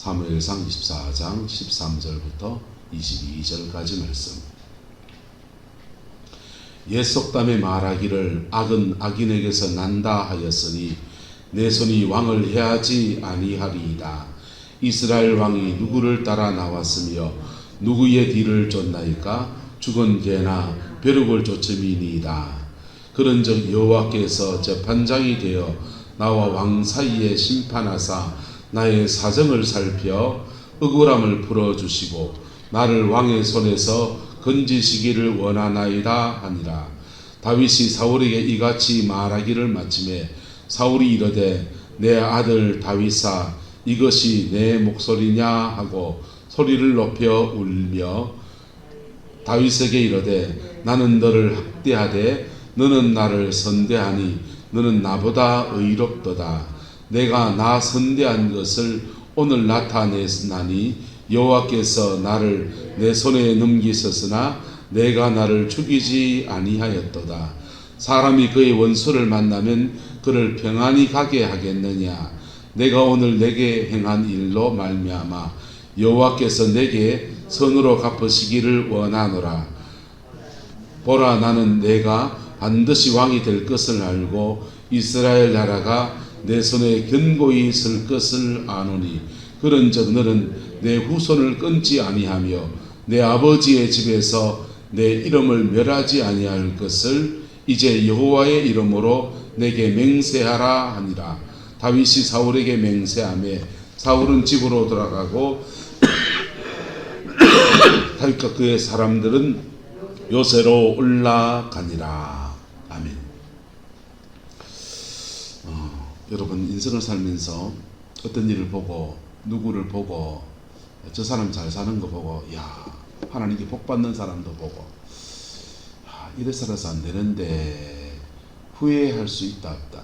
사무엘상 24장 13절부터 22절까지 말씀. 옛 속담에 말하기를 악은 악인에게서 난다 하였으니 내 손이 왕을 해하지 아니하리이다. 이스라엘 왕이 누구를 따라 나왔으며 누구의 뒤를 쫓나이까? 죽은 개나 벼룩을 쫓음이니이다. 그런즉 여호와께서 재판장이 되어 나와 왕 사이에 심판하사 나의 사정을 살펴 억울함을 풀어주시고 나를 왕의 손에서 건지시기를 원하나이다 하니라. 다윗이 사울에게 이같이 말하기를 마침에 사울이 이르되 내 아들 다윗아 이것이 내 목소리냐 하고 소리를 높여 울며 다윗에게 이르되 나는 너를 학대하되 너는 나를 선대하니 너는 나보다 의롭도다. 내가 나 선대한 것을 오늘 나타내나니 여호와께서 나를 내 손에 넘기셨으나 내가 나를 죽이지 아니하였도다. 사람이 그의 원수를 만나면 그를 평안히 가게 하겠느냐? 내가 오늘 내게 행한 일로 말미암아 여호와께서 내게 선으로 갚으시기를 원하노라. 보라, 나는 내가 반드시 왕이 될 것을 알고 이스라엘 나라가 내 손에 견고히 설 것을 아노니 그런즉 너는 내 후손을 끊지 아니하며 내 아버지의 집에서 내 이름을 멸하지 아니할 것을 이제 여호와의 이름으로 내게 맹세하라 하니라. 다윗이 사울에게 맹세하며 사울은 집으로 돌아가고 다윗과 그의 사람들은 요새로 올라가니라. 아멘. 여러분, 인생을 살면서 어떤 일을 보고 누구를 보고 저 사람 잘 사는 거 보고 야 하나님께 복 받는 사람도 보고 이래 살아서 안 되는데 후회할 수 있다 없다?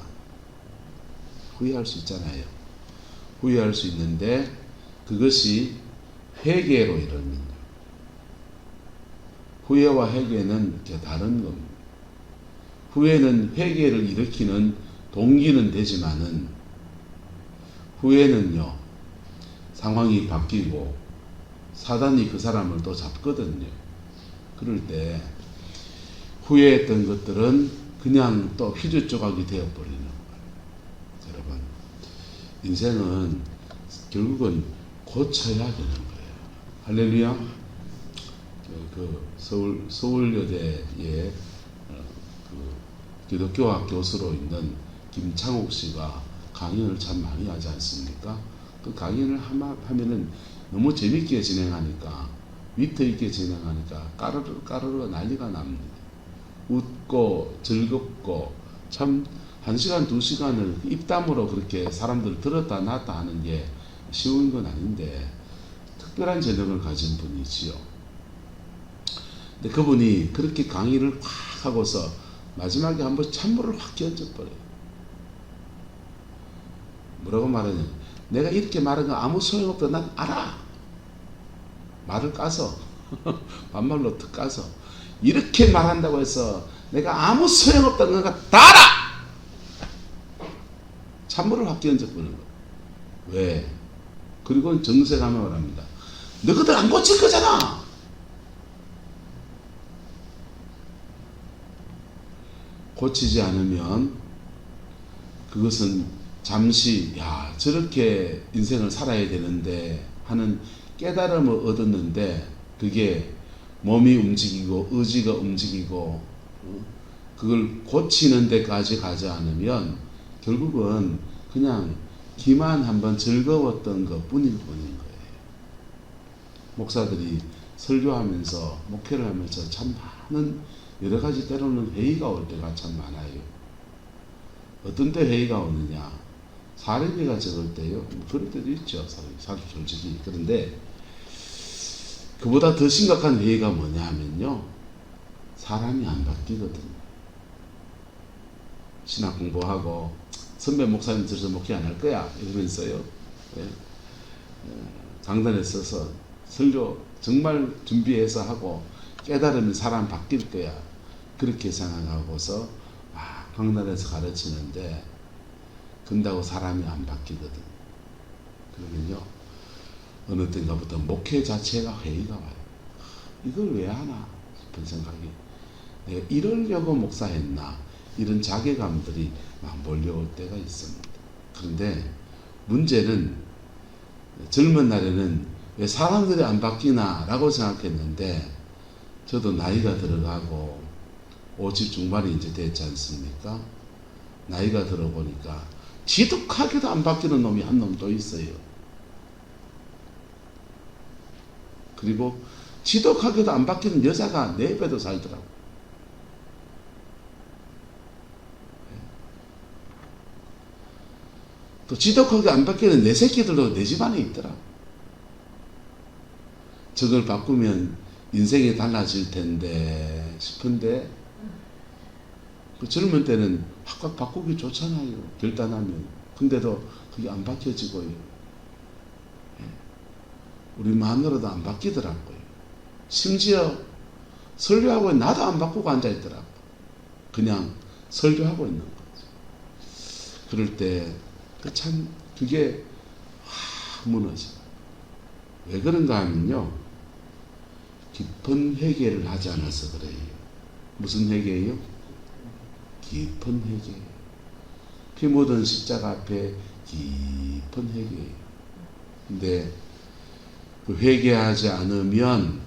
후회할 수 있잖아요. 후회할 수 있는데 그것이 회개로 이릅니다. 후회와 회개는 다른 겁니다. 후회는 회개를 일으키는 동기는 되지만은 후회는요 상황이 바뀌고 사단이 그 사람을 또 잡거든요. 그럴 때 후회했던 것들은 그냥 또 휘저 조각이 되어버리는 거예요. 여러분, 인생은 결국은 고쳐야 되는 거예요. 할렐루야. 서울여대의 기독교학 교수로 있는 김창옥 씨가 강연을 참 많이 하지 않습니까? 그 강연을 하면은 너무 재밌게 진행하니까, 위트 있게 진행하니까 까르르 난리가 납니다. 웃고 즐겁고 참 1시간 2시간을 입담으로 그렇게 사람들 들었다 놨다 하는 게 쉬운 건 아닌데 특별한 재능을 가진 분이지요. 근데 그분이 그렇게 강의를 확 하고서 마지막에 한번 찬물을 확 끼얹어버려요. 뭐라고 말하냐? 내가 이렇게 말한 거 아무 소용없다. 난 알아. 말을 까서 반말로 턱 까서 이렇게 말한다고 해서 내가 아무 소용없다는 거 다 알아. 찬물을 확 끼얹어버리는 거. 왜? 그리고 정색하며 말합니다. 너희들 안 고칠 거잖아. 고치지 않으면 그것은 잠시 저렇게 인생을 살아야 되는데 하는 깨달음을 얻었는데 그게 몸이 움직이고 의지가 움직이고 그걸 고치는 데까지 가지 않으면 결국은 그냥 기만 한번 즐거웠던 것 뿐인 거예요. 목사들이 설교하면서 목회를 하면서 참 많은 여러 가지 때로는 회의가 올 때가 참 많아요. 어떤 때 회의가 오느냐? 사례비가 적을 때요. 그럴 때도 있죠. 솔직히. 그런데 그보다 더 심각한 회의가 뭐냐 하면요. 사람이 안 바뀌거든요. 신학 공부하고 선배 목사님 들어서 목회 안 할 거야 이러면서요. 강단에 서서 설교 정말 준비해서 하고 깨달으면 사람 바뀔 거야. 그렇게 생각하고서 강단에서 가르치는데 근다고 사람이 안 바뀌거든. 그러면요 어느 때인가부터 목회 자체가 회의가 와요. 이걸 왜 하나 싶은 생각이, 내가 이러려고 목사했나, 이런 자괴감들이 막 몰려올 때가 있습니다. 그런데 문제는 젊은 날에는 왜 사람들이 안 바뀌나 라고 생각했는데, 저도 나이가 들어가고 50 중반이 이제 됐지 않습니까? 나이가 들어보니까 지독하게도 안 바뀌는 놈이 한 놈 또 있어요. 그리고 지독하게도 안 바뀌는 여자가 4배도 살더라고. 또 지독하게 안 바뀌는 내 새끼들도 내 집안에 있더라고. 저걸 바꾸면 인생이 달라질 텐데 싶은데, 그 젊은 때는 확 바꾸기 좋잖아요. 결단하면. 근데도 그게 안 바뀌어지고요. 우리 마누라도 안 바뀌더라고요. 심지어 설교하고 나도 안 바꾸고 앉아있더라고. 그냥 설교하고 있는 거죠. 그럴 때 참 그게 무너져. 왜 그런가 하면요, 깊은 회개를 하지 않아서 그래요. 무슨 회개예요? 깊은 회개. 피 묻은 십자가 앞에 깊은 회개예요. 근데 그 회개하지 않으면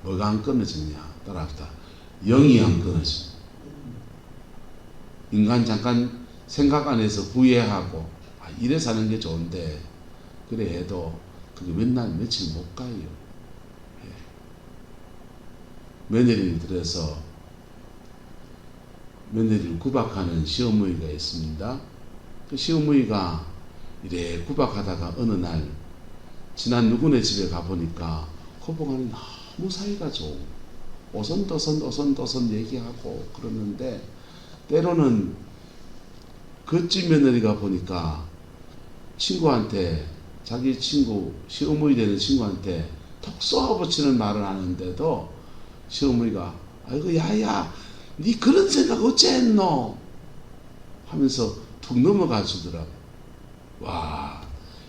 뭐가 안 끊어지냐? 따라합시다. 영이 안 끊어져. 인간 잠깐 생각 안에서 후회하고 이래 사는 게 좋은데, 그래 해도 그게 맨날 며칠 못 가요. 며느리를 들여서 며느리를 구박하는 시어머니가 있습니다. 그 시어머니가 이래 구박하다가 어느 날 지난 누구네 집에 가보니까 그보고는 너무 사이가 좋고 오손도손 얘기하고 그러는데, 때로는 그 집 며느리가 보니까 친구한테, 자기 친구 시어머니 되는 친구한테 톡 쏘아붙이는 말을 하는데도 시어머니가 아이고 야야 니 그런 생각 어째 했노 하면서 툭 넘어가 주더라고. 와,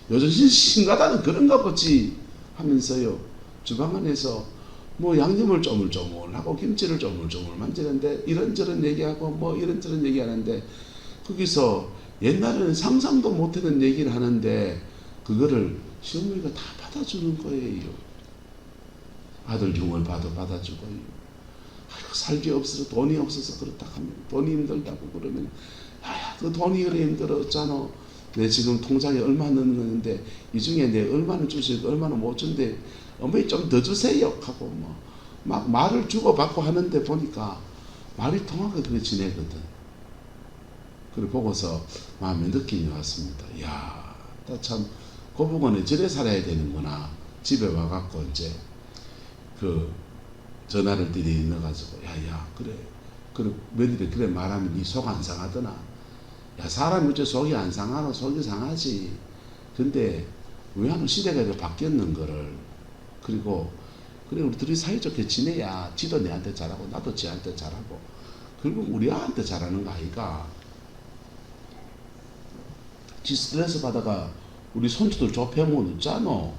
요즘 신가다는 그런가 보지 하면서요, 주방 안에서 뭐 양념을 쪼물쪼물하고 김치를 쪼물쪼물 만지는데 이런저런 얘기하고 뭐 이런저런 얘기하는데, 거기서 옛날에는 상상도 못하는 얘기를 하는데 그거를 시어머니가 다 받아주는 거예요. 아들 흉을 봐도 받아주고요. 아이고 살기 없어서 돈이 없어서 그렇다 하면, 돈이 힘들다고 그러면 야야 그 돈이 그래 힘들어 어쩌노, 내 지금 통장에 얼마 넣는데 이 중에 내 얼마는 주시고 얼마는 못 준대, 어머니 좀 더 주세요 하고 뭐 막 말을 주고받고 하는데 보니까 말이 통하게 그렇게 지내거든. 그걸 보고서 마음에 느낌이 왔습니다. 이야, 참 고부건에 저래 살아야 되는구나. 집에 와갖고 이제 그 전화를 들이 넣어가지고 야야 그래 며느리 그래 말하면 니 속 안 상하더나. 야 사람이 어째 속이 안 상하노? 속이 상하지. 근데 왜 하는 시대가 이렇게 바뀌었는 거를. 그리고 그래 우리 둘이 사이좋게 지내야 지도 내한테 잘하고 나도 지한테 잘하고 결국 우리 아한테 잘하는 거 아이가. 지 스트레스 받아가 우리 손주들 좁혀면 없잖아.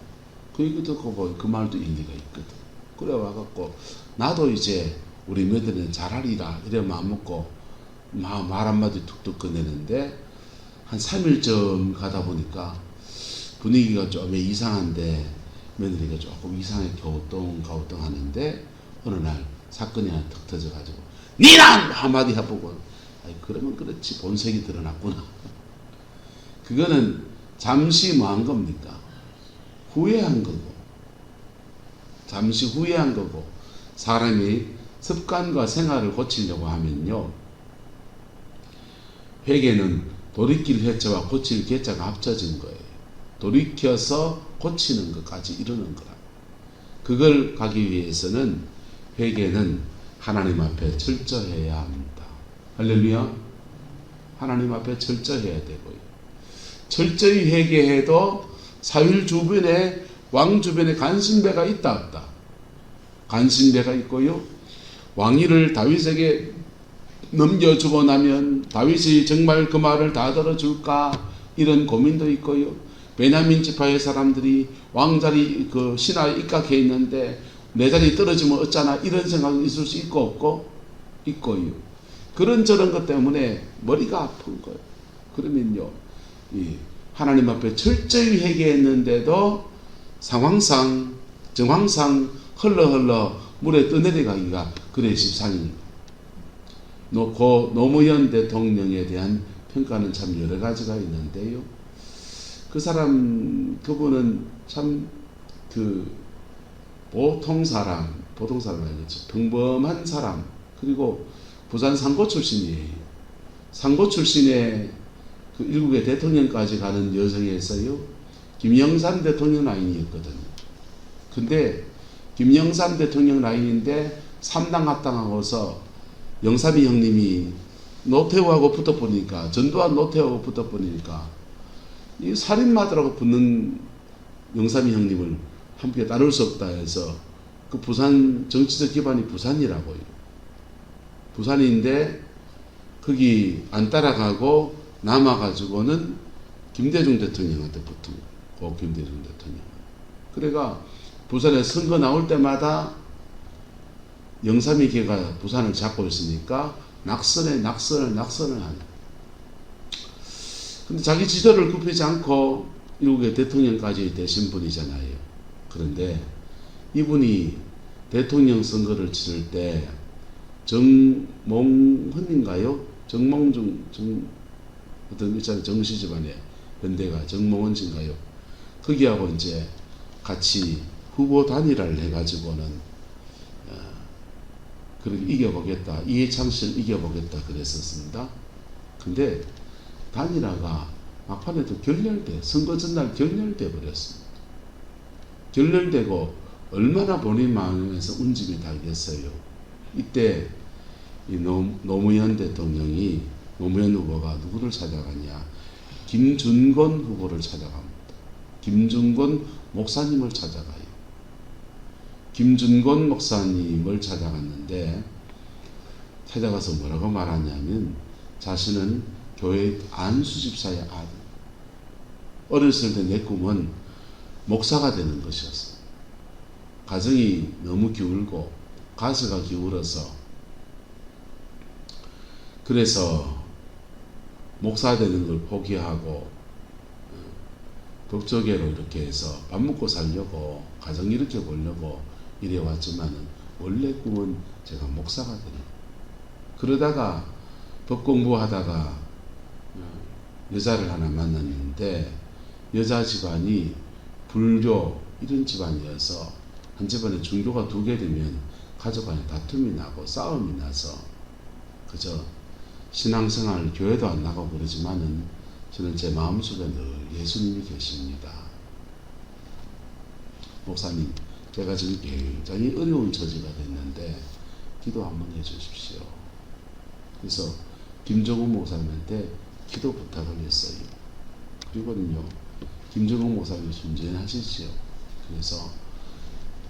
그 얘기 듣고 보니 그 말도 일리가 있거든. 그래 와갖고 나도 이제 우리 며느리는 잘하리라 이래 마음 먹고 말 한마디 툭툭 꺼내는데, 한 3일쯤 가다 보니까 분위기가 좀 이상한데 며느리가 조금 이상하게 갸우뚱 하는데, 어느 날 사건이 하나 턱 터져가지고 니란 한마디 해보고, 아이 그러면 그렇지 본색이 드러났구나. 그거는 잠시 뭐 한 겁니까? 후회한 거고, 잠시 후회한 거고. 사람이 습관과 생활을 고치려고 하면요, 회개는 돌이킬 회자와 고칠 개자가 합쳐진 거예요. 돌이켜서 고치는 것까지 이루는 거라. 그걸 가기 위해서는 회개는 하나님 앞에 철저해야 합니다. 할렐루야. 하나님 앞에 철저해야 되고요. 철저히 회개해도 사윌 주변에, 왕 주변에 간신배가 있다 없다? 간신배가 있고요. 왕위를 다윗에게 넘겨주고 나면 다윗이 정말 그 말을 다 들어줄까? 이런 고민도 있고요. 베냐민 지파의 사람들이 왕자리 그 신하에 입각해 있는데 내 자리 떨어지면 어쩌나 이런 생각이 있을 수 있고 없고 있고요. 그런 저런 것 때문에 머리가 아픈 거예요. 그러면요, 이 하나님 앞에 철저히 회개했는데도 상황상 정황상 흘러 물에 떠내려가기가 그래 십상인 고 노무현 대통령에 대한 평가는 참 여러 가지가 있는데요. 그 사람 그분은 참 그 보통 사람 아니겠죠. 평범한 사람, 그리고 부산 상고 출신이에요. 상고 출신의 그 일국의 대통령까지 가는 여성에서요, 김영삼 대통령 라인이었거든요. 근데 김영삼 대통령 라인인데 3당 합당하고서 영삼이 형님이 노태우하고 붙어보니까, 전두환 노태우하고 붙어보니까 이 살인마들하고 붙는 영삼이 형님을 함께 따를 수 없다 해서 그 부산 정치적 기반이 부산이라고요. 부산인데 거기 안 따라가고 남아가지고는 김대중 대통령한테 붙은 고 김대중 대통령. 그래가 부산에 선거 나올 때마다 영삼이 걔가 부산을 잡고 있으니까 낙선을 하네. 근데 자기 지도를 굽히지 않고 일국의 대통령까지 되신 분이잖아요. 그런데 이분이 대통령 선거를 치를 때 정몽헌인가요? 어떤 있잖아요. 정씨 집안의 연대가 정몽헌인가요? 거기하고 이제 같이 후보 단일화를 해가지고는 그렇게 이겨보겠다. 이해창실 이겨보겠다 그랬었습니다. 근데 단일화가 막판에도 선거 전날 결렬돼 버렸습니다. 결렬되고 얼마나 본인 마음에서 운집이 달겠어요. 이때 이 노무현 대통령이, 노무현 후보가 누구를 찾아가냐? 김준권 후보를 찾아갑니다. 김준권 목사님을 찾아가요. 김준권 목사님을 찾아갔는데, 찾아가서 뭐라고 말하냐면 자신은 교회 안수집사의 아들, 어렸을 때 내 꿈은 목사가 되는 것이었어. 가정이 너무 기울고 가서가 기울어서, 그래서 목사 되는 걸 포기하고 법조계로 이렇게 해서 밥 먹고 살려고, 가정 일으켜 보려고 이래 왔지만은 원래 꿈은 제가 목사가 되는. 그러다가 법 공부하다가 여자를 하나 만났는데, 여자 집안이 불교 이런 집안이어서 한 집안에 종교가 2개 되면 가족 간에 다툼이 나고 싸움이 나서 그저 신앙생활 교회도 안 나가고 그러지만은 저는 제 마음속에 늘 예수님이 계십니다. 목사님, 제가 지금 굉장히 어려운 처지가 됐는데 기도 한번 해주십시오. 그래서 김정훈 목사님한테 기도 부탁을 했어요. 그리고는요, 김정훈 목사님이 순전하시지요. 그래서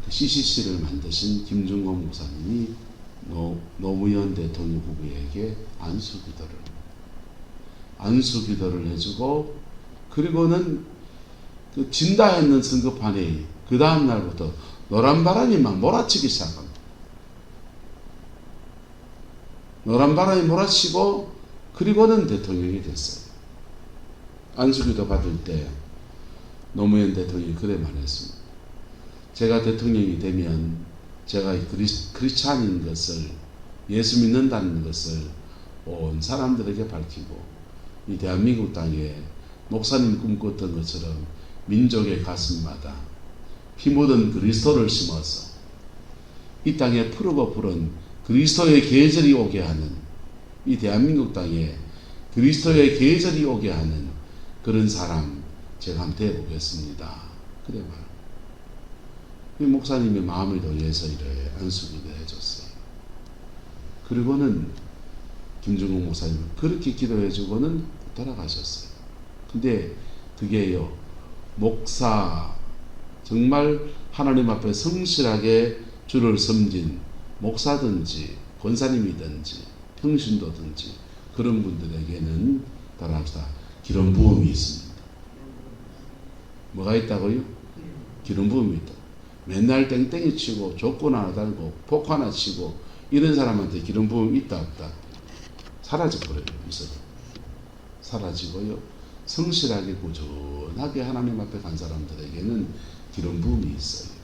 그 CCC를 만드신 김정훈 목사님이 노무현 대통령 후보에게 안수기도를 해주고, 그리고는 그 진다 했는 선거판에 그 다음 날부터 노란 바람이 막 몰아치기 시작합니다. 노란 바람이 몰아치고, 그리고는 대통령이 됐어요. 안수기도 받을 때 노무현 대통령이 그래 말했습니다. 제가 대통령이 되면 제가 크리스찬인 것을, 예수 믿는다는 것을 온 사람들에게 밝히고, 이 대한민국 땅에 목사님 꿈꿨던 것처럼 민족의 가슴마다 피 묻은 그리스도를 심어서 이 땅에 푸르고 푸른 그리스도의 계절이 오게 하는, 이 대한민국 땅에 그리스도의 계절이 오게 하는 그런 사람 제가 한번 되어보겠습니다. 그래 말. 이 목사님의 마음을 돌려서 이래 안수기도 해줬어요. 그리고는 김정훈 목사님은 그렇게 기도해주고는 돌아가셨어요. 근데 그게요, 목사, 정말 하나님 앞에 성실하게 주를 섬긴 목사든지 권사님이든지 평신도든지 그런 분들에게는 따라합시다. 기름 부음이 있습니다. 뭐가 있다고요? 기름 부음이 있다. 맨날 땡땡이 치고 족구 하나 달고 폭 하나 치고 이런 사람한테 기름 부음이 있다 없다? 사라져버려요. 있어도 사라지고요. 성실하게 꾸준하게 하나님 앞에 간 사람들에게는 기름 부음이 있어요.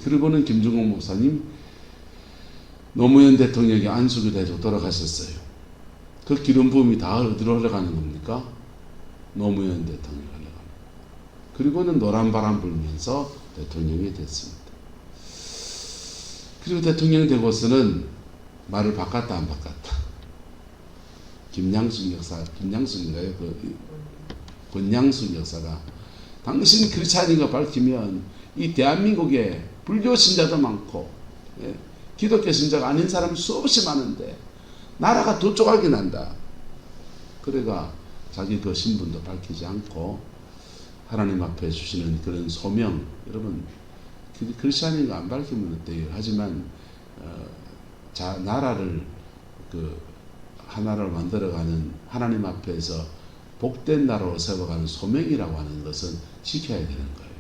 그리고는 김중옥 목사님 노무현 대통령이 안수기도 해서 돌아가셨어요. 그 기름 부음이 다 어디로 흘러가는 겁니까? 노무현 대통령이 흘러갑니다. 그리고는 노란 바람 불면서 대통령이 됐습니다. 그리고 대통령 되고서는 말을 바꿨다 안 바꿨다? 김양숙인가요? 권양숙 역사가 당신 크리스찬인 거 밝히면 이 대한민국에 불교 신자도 많고 기독교 신자가 아닌 사람 수없이 많은데 나라가 더 쪼가게 난다. 그래가 자기 그 신분도 밝히지 않고 하나님 앞에 주시는 그런 소명, 여러분 크리스찬인 거 안 밝히면 어때요? 하지만 나라를 하나를 만들어가는 하나님 앞에서 복된 나라로 세워가는 소명이라고 하는 것은 지켜야 되는 거예요.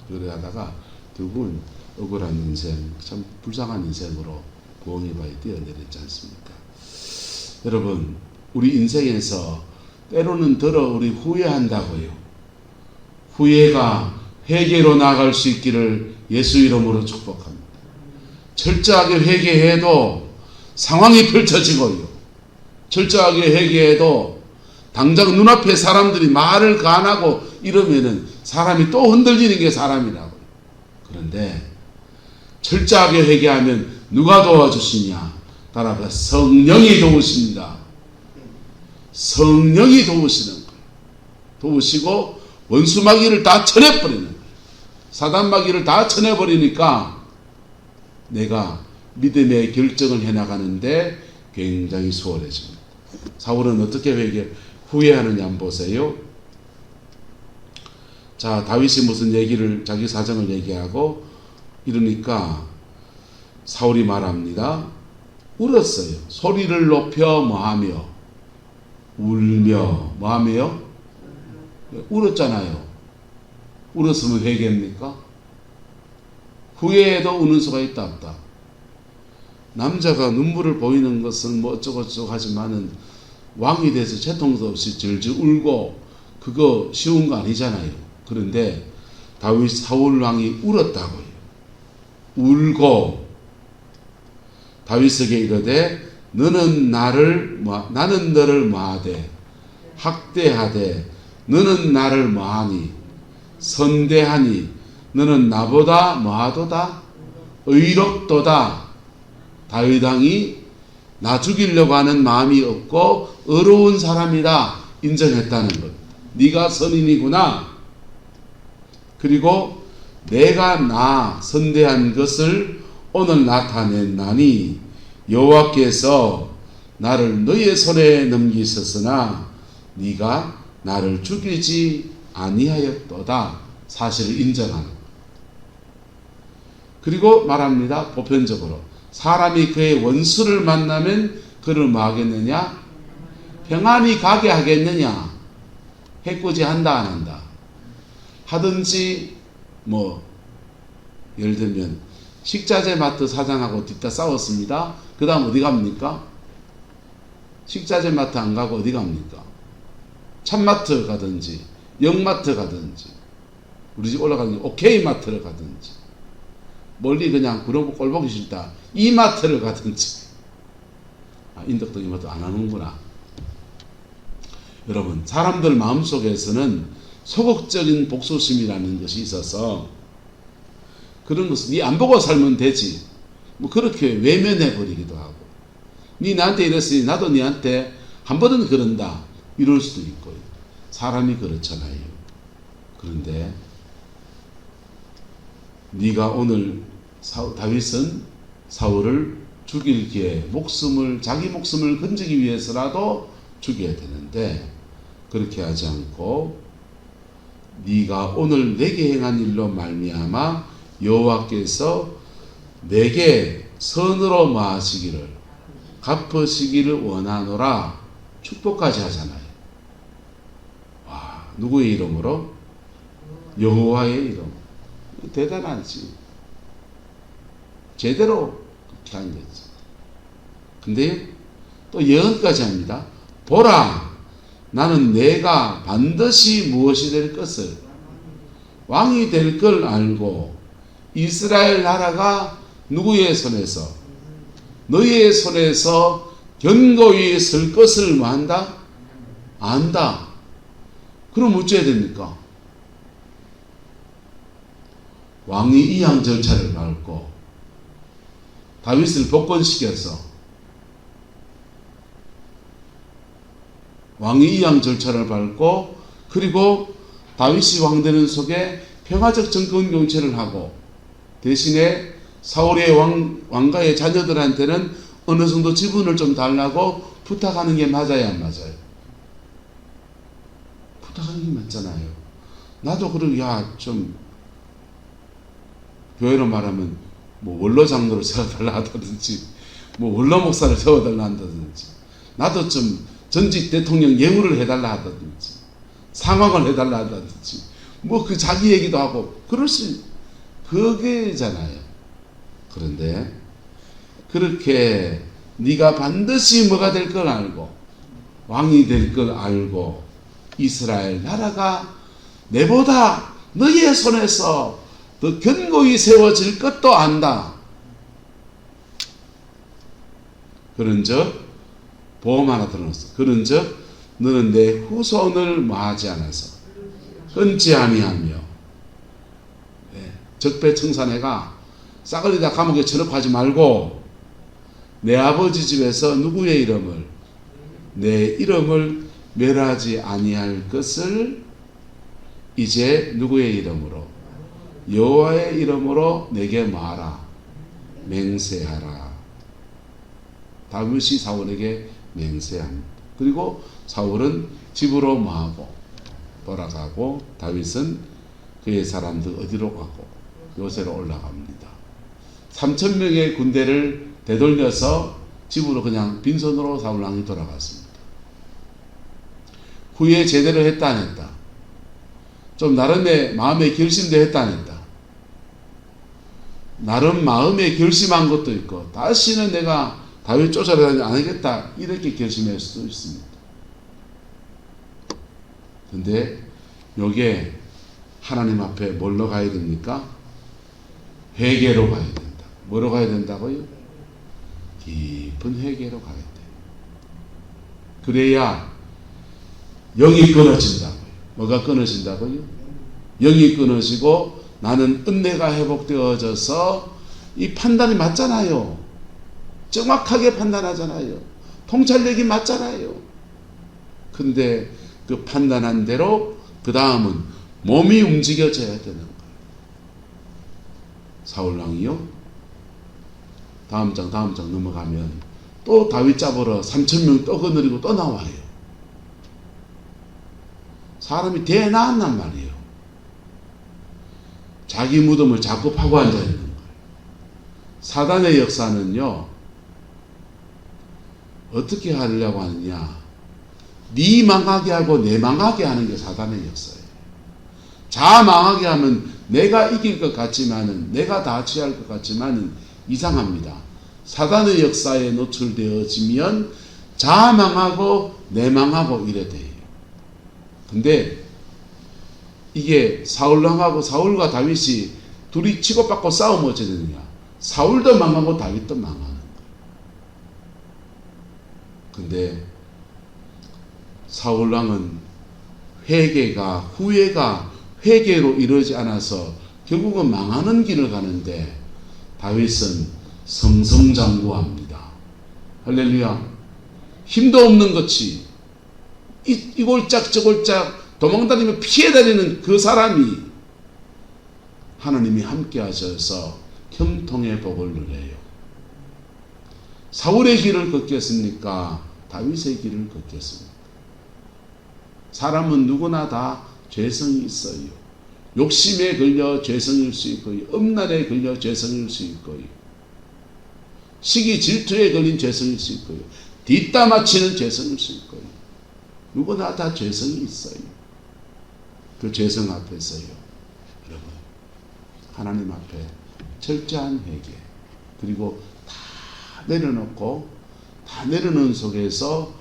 그래 하다가 결국은 억울한 인생, 참 불쌍한 인생으로 부엉이 바위에 뛰어내렸지 않습니까? 여러분, 우리 인생에서 때로는 우리 후회한다고요. 후회가 회개로 나아갈 수 있기를 예수 이름으로 축복합니다. 철저하게 회개해도 상황이 펼쳐지고요. 철저하게 회개해도 당장 눈앞에 사람들이 말을 간하고 이러면은 사람이 또 흔들리는 게 사람이라고요. 그런데 철저하게 회개하면 누가 도와주시냐? 따라서 성령이 도우십니다. 성령이 도우시는 거예요. 도우시고 원수마귀를 다 쳐내버리는 거예요. 사단마귀를 다 쳐내버리니까 내가 믿음의 결정을 해나가는데 굉장히 수월해집니다. 사울은 어떻게 후회하느냐 한번 보세요. 자, 다윗이 무슨 얘기를 자기 사정을 얘기하고 이러니까 사울이 말합니다. 울었어요. 소리를 높여 뭐하며 울며 뭐하며 울었잖아요. 울었으면 회개입니까? 후회에도 우는 수가 있다 없다? 남자가 눈물을 보이는 것은 뭐 어쩌고저쩌고 하지만은 왕이 돼서 채통도 없이 질질 울고 그거 쉬운 거 아니잖아요. 그런데 다윗 사울 왕이 울었다고요. 울고 다윗에게 이르되 나는 너를 뭐하되 학대하되 너는 나를 뭐하니 선대하니 너는 나보다 뭐하도다 의롭도다. 다윗 왕이 나 죽이려고 하는 마음이 없고 의로운 사람이다 인정했다는 것. 네가 선인이구나. 그리고 내가 나 선대한 것을 오늘 나타냈나니 여호와께서 나를 너의 손에 넘기셨으나 네가 나를 죽이지 아니하였도다. 사실을 인정하는. 그리고 말합니다. 보편적으로 사람이 그의 원수를 만나면 그를 뭐 하겠느냐? 평안히 가게 하겠느냐? 해코지 한다 안 한다? 하든지 예를 들면 식자재 마트 사장하고 뒤따 싸웠습니다. 그 다음 어디 갑니까? 식자재 마트 안 가고 어디 갑니까? 참마트 가든지 영마트 가든지 우리 집 올라가는 오케이 마트를 가든지 멀리 그냥 그런 꼴 보기 싫다 이마트를 가든지. 인덕도 이마트 안 하는구나. 여러분, 사람들 마음속에서는 소극적인 복수심이라는 것이 있어서 그런 것을 네 안 보고 살면 되지 그렇게 외면해 버리기도 하고 네 나한테 이랬으니 나도 네한테 한 번은 그런다 이럴 수도 있고요. 사람이 그렇잖아요. 그런데 네가 오늘 다윗은 사울을 죽일 기에 자기 목숨을 건지기 위해서라도 죽여야 되는데 그렇게 하지 않고 네가 오늘 내게 행한 일로 말미암아 여호와께서 내게 선으로 마하시기를 갚으시기를 원하노라 축복까지 하잖아요. 누구의 이름으로? 여호와의 이름. 대단하지. 제대로 그렇게 한 거지. 근데 또 예언까지 합니다. 보라, 나는 내가 반드시 무엇이 될 것을, 왕이 될 걸 알고 이스라엘 나라가 누구의 손에서? 너희의 손에서 견고히 설 것을 뭐 한다? 안다. 그럼 어째야 됩니까? 왕이 이양 절차를 밟고 다윗을 복권시켜서 왕이 이양 절차를 밟고 그리고 다윗이 왕되는 속에 평화적 정권 경제를 하고 대신에 사울의 왕가의 자녀들한테는 어느 정도 지분을 좀 달라고 부탁하는 게 맞아야 안 맞아요? 부탁하는 게 맞잖아요. 나도 그러고 좀 교회로 말하면 뭐 원로 장로를 세워달라 하다든지 뭐 원로 목사를 세워달라 한다든지 나도 좀 전직 대통령 예우를 해달라 하다든지 상황을 해달라 하다든지 뭐 그 자기 얘기도 하고 그럴 수 그게잖아요. 그런데 그렇게 네가 반드시 뭐가 될 걸 알고 왕이 될 걸 알고 이스라엘 나라가 내보다 너희의 손에서 더 견고히 세워질 것도 안다. 그런즉 보험 하나 들어놨어. 그런즉 너는 내 후손을 뭐하지 않아서 끊지 아니하며 적배청산회가 싸그리다 감옥에 처력하지 말고 내 아버지 집에서 누구의 이름을 내 이름을 멸하지 아니할 것을 이제 누구의 이름으로 여호와의 이름으로 내게 말하라 맹세하라. 다윗이 사울에게 맹세합니다. 그리고 사울은 집으로 뭐하고 돌아가고 다윗은 그의 사람들 어디로 가고 요새로 올라갑니다. 3,000명의 군대를 되돌려서 집으로 그냥 빈손으로 사울왕이 돌아갔습니다. 후에 제대로 했다 안 했다? 좀 나름의 마음의 결심도 했다 안 했다? 나름 마음에 결심한 것도 있고 다시는 내가 다윗 쫓아다니지 안 하겠다 이렇게 결심할 수도 있습니다. 근데 요게 하나님 앞에 뭘로 가야 됩니까? 회개로 가야 된다. 뭐로 가야 된다고요? 깊은 회개로 가야 돼요. 그래야 영이 끊어진다고요. 뭐가 끊어진다고요? 영이 끊어지고 나는 은혜가 회복되어져서 이 판단이 맞잖아요. 정확하게 판단하잖아요. 통찰력이 맞잖아요. 근데 그 판단한 대로 그 다음은 몸이 움직여져야 되는 거예요. 사울왕이요. 다음 장 넘어가면 또 다윗 잡으러 3,000명 또 거느리고 또 나와요. 사람이 대나왔단 말이에요. 자기 무덤을 자꾸 파고 앉아있는 거예요. 사단의 역사는요. 어떻게 하려고 하느냐. 네 망하게 하고 내 망하게 하는 게 사단의 역사예요. 자 망하게 하면 내가 이길 것 같지만은 내가 다 취할 것 같지만은 이상합니다. 사단의 역사에 노출되어지면 자 망하고 내 망하고 이래 돼요. 근데 이게 사울왕하고 사울과 다윗이 둘이 치고받고 싸우면 어찌 되느냐. 사울도 망하고 다윗도 망하는 거예요. 근데 사울왕은 후회가 회개로 이루어지지 않아서 결국은 망하는 길을 가는데 다윗은 성성장구합니다. 할렐루야. 힘도 없는 것이 이 골짝 저 골짝 도망다니며 피해다니는 그 사람이 하나님이 함께 하셔서 형통의 복을 누려요. 사울의 길을 걷겠습니까? 다윗의 길을 걷겠습니까? 사람은 누구나 다 죄성이 있어요. 욕심에 걸려 죄성일 수 있고요. 음란에 걸려 죄성일 수 있고요. 시기 질투에 걸린 죄성일 수 있고요. 뒷담화치는 죄성일 수 있고요. 누구나 다 죄성이 있어요. 그 죄성 앞에서요. 여러분, 하나님 앞에 철저한 회개, 그리고 다 내려놓고, 다 내려놓은 속에서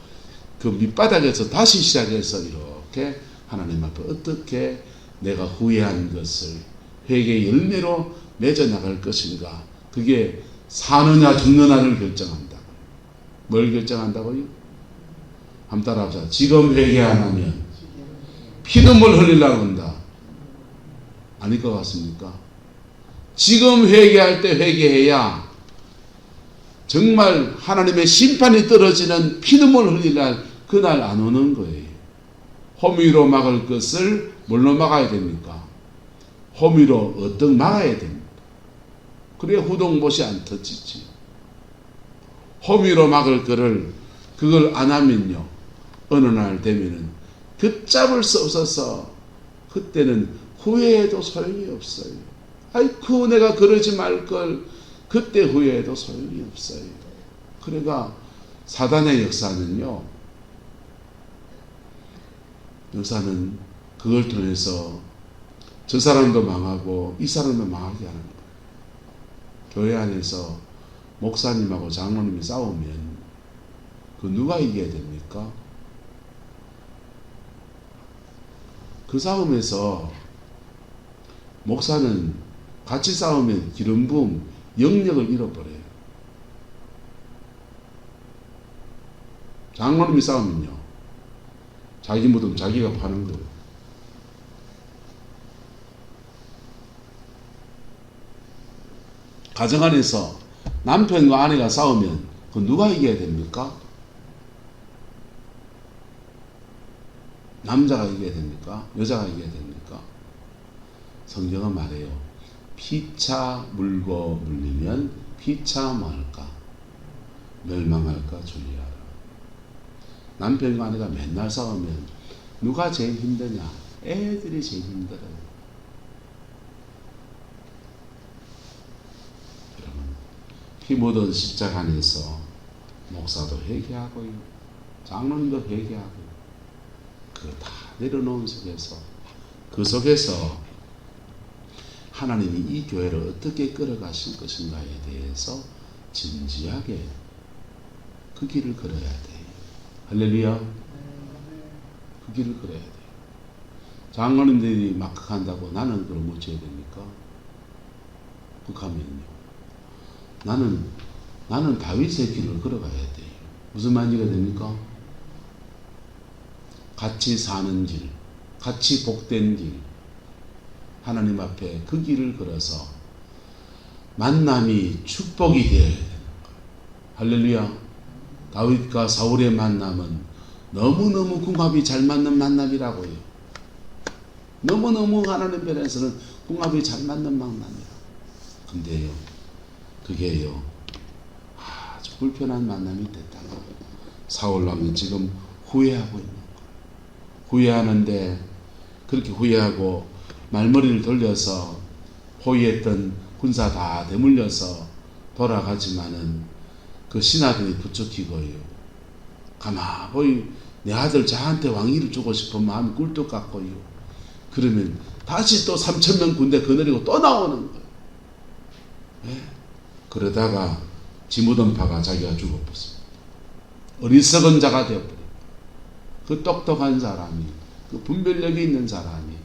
그 밑바닥에서 다시 시작해서 이렇게 하나님 앞에 어떻게 내가 후회한 것을 회개의 열매로 맺어 나갈 것인가, 그게 사느냐 죽느냐를 결정한다. 뭘 결정한다고요? 한번 따라합시다. 지금 회개 안 하면 피눈물 흘리려고 한다. 아닐 것 같습니까? 지금 회개할 때 회개해야 정말 하나님의 심판이 떨어지는 피눈물 흘릴 날, 그날 안 오는 거예요. 호미로 막을 것을 뭘로 막아야 됩니까? 호미로 어떻게 막아야 됩니까? 그래야 후동못이 안 터지지. 호미로 막을 거를 그걸 안 하면요, 어느 날 되면은 걷잡을 수 없어서 그때는 후회해도 소용이 없어요. 아이쿠, 내가 그러지 말걸. 그때 후회해도 소용이 없어요. 그러니까 사단의 역사는 그걸 통해서 저 사람도 망하고 이 사람도 망하게 하는 거예요. 교회 안에서 목사님하고 장로님이 싸우면 그 누가 이겨야 됩니까? 그 싸움에서 목사는 같이 싸우면 기름 부음 영역을 잃어버려요. 장로님이 싸우면요, 자기 무덤 자기가 파는 거예요. 가정 안에서 남편과 아내가 싸우면 그 누가 이겨야 됩니까? 남자가 이겨야 됩니까? 여자가 이겨야 됩니까? 성경은 말해요. 피차 물고 물리면 피차 뭐할까? 멸망할까 주의하라. 남편과 아내가 맨날 싸우면 누가 제일 힘드냐? 애들이 제일 힘들어요. 여러분, 피 묻은 십자가 안에서 목사도 회개하고요, 장로님도 회개하고요, 그거 다 내려놓은 속에서, 그 속에서 하나님이 이 교회를 어떻게 끌어가실 것인가에 대해서 진지하게 그 길을 걸어야 돼요. 할렐루야. 그 길을 걸어야 돼요. 장로님들이 막 극한다고 나는 그럼 못 쳐야 됩니까? 극하면요, 나는 다윗의 길을 걸어가야 돼요. 무슨 말인지가 됩니까? 같이 사는 길, 같이 복된 길, 하나님 앞에 그 길을 걸어서 만남이 축복이 되어야 되는 거예요. 할렐루야. 다윗과 사울의 만남은 너무너무 궁합이 잘 맞는 만남이라고요. 너무너무 하나님 편에서는 궁합이 잘 맞는 만남이라. 근데요, 그게요, 아주 불편한 만남이 됐다는 거예요. 사울 왕이 지금 후회하고 있는 거예요. 후회하는데, 그렇게 후회하고 말머리를 돌려서 호위했던 군사 다 되물려서 돌아가지만은 그 신하들이 부추기고요, 가마보이 내 아들 저한테 왕위를 주고 싶은 마음이 꿀떡 같고요, 그러면 다시 또 3,000명 군대 거느리고 또 나오는 거예요. 네? 그러다가 지무덤파가 자기가 죽어버렸습니다. 어리석은 자가 되어버립니다. 그 똑똑한 사람이, 그 분별력이 있는 사람이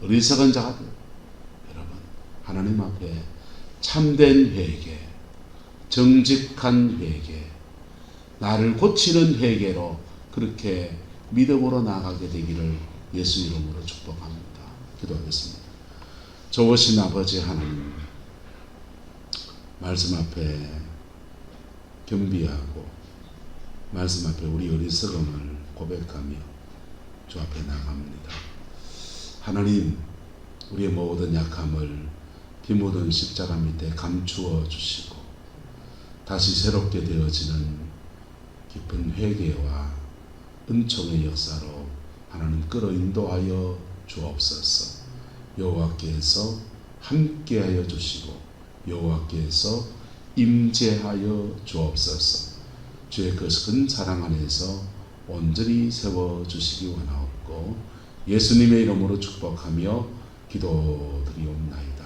어리석은 자가 되어버립니다. 여러분, 하나님 앞에 참된 회개, 정직한 회개, 나를 고치는 회개로 그렇게 믿음으로 나아가게 되기를 예수 이름으로 축복합니다. 기도하겠습니다. 좋으신 아버지 하나님, 말씀 앞에 겸비하고 말씀 앞에 우리 어리석음을 고백하며 주 앞에 나갑니다. 하나님, 우리의 모든 약함을 피 묻은 십자가 밑에 감추어 주시고 다시 새롭게 되어지는 깊은 회개와 은총의 역사로 하나님 끌어 인도하여 주옵소서. 여호와께서 함께하여 주시고 여호와께서 임재하여 주옵소서. 주의 그 큰 사랑 안에서 온전히 세워주시기 원하옵고 예수님의 이름으로 축복하며 기도드리옵나이다.